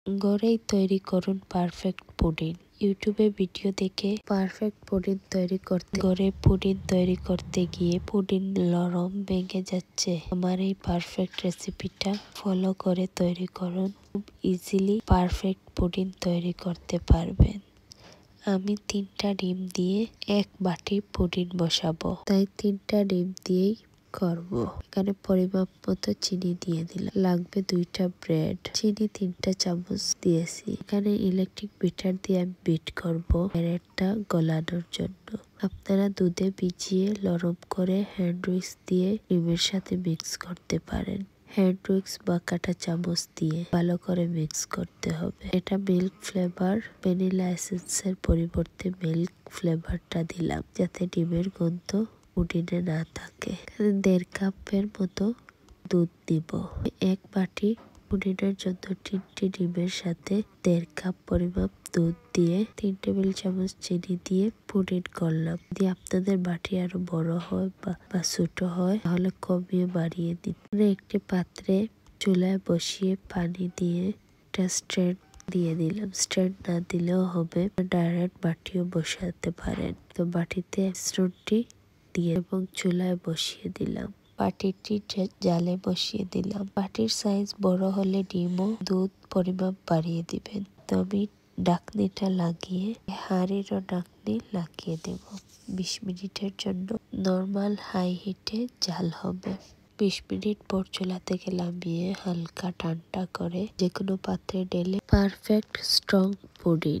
ঘরেই তৈরি করুন পারফেক্ট পুডিং। ইউটিউবে ভিডিও দেখে পারফেক্ট পুডিং তৈরি করতে ঘরে পুডিং তৈরি করতে গিয়ে পুডিং নরম ভেঙে যাচ্ছে। আমার এই পারফেক্ট রেসিপিটা ফলো করে তৈরি করুন, খুব ইজিলি পারফেক্ট পুডিং তৈরি করতে পারবেন। আমি 3টা ডিম দিয়ে 1 বাটি পুডিং বসাবো, তাই 3টা ডিম দিয়েই করব। এখানে পরিমাপ মতো চিনি দিয়ে দিলাম, লাগবে 2টা ব্রেড, চিনি 3টা চামচ দিয়েছি। এখানে ইলেকট্রিক বিটার দিয়ে আমি বিট করব ব্রেডটা গলানোর জন্য। আপনারা দুধে ভিজিয়ে নরম করে হ্যান্ড উইক্স দিয়ে ডিমের সাথে মিক্স করতে পারেন। হ্যান্ড উইক্স বা কাঁটা চামচ দিয়ে ভালো করে মিক্স করতে হবে। এটা মিল্ক ফ্লেভার, ভ্যানিলা এসেন্সের পরিবর্তে মিল্ক ফ্লেভারটা দিলাম যাতে ডিমের গন্ধ পুডিংয়ে না থাকে। এখানে 1.5 কাপের মতো দুধ দিব। 1 বাটি পুডিংয়ের জন্য 3টি ডিমের সাথে 1.5 কাপ পরিমাপ দুধ দিয়ে 3 টেবিল চামচ চিনি দিয়ে পুডিং করলাম। যদি আপনাদের বাটি আরো বড় হয় বা ছোট হয় তাহলে কমিয়ে বাড়িয়ে দিন। একটি পাত্রে চুলায় বসিয়ে পানি দিয়ে একটা স্ট্যান্ড দিয়ে দিলাম। স্ট্যান্ড না দিলেও হবে, ডাইরেক্ট বাটিও বসাতে পারেন। তো বাটিতে মিশ্রণটি দিয়ে এবং চুলায় বসিয়ে দিলাম। বাটিটি জালে বসিয়ে দিলাম। বাটির সাইজ বড় হলে ডিম ও দুধ পরিমাপ বাড়িয়ে দিবেন। তো আমি ঢাকনিটা লাগিয়ে হাঁড়িরও ঢাকনি লাগিয়ে দেব। 20 মিনিটের জন্য নরমাল হাই হিটে জাল হবে। 20 মিনিট পর চুলা থেকে নামিয়ে হালকা ঠান্ডা করে যেকোনো পাত্রে ঢেলে পারফেক্ট স্ট্রং পুডিং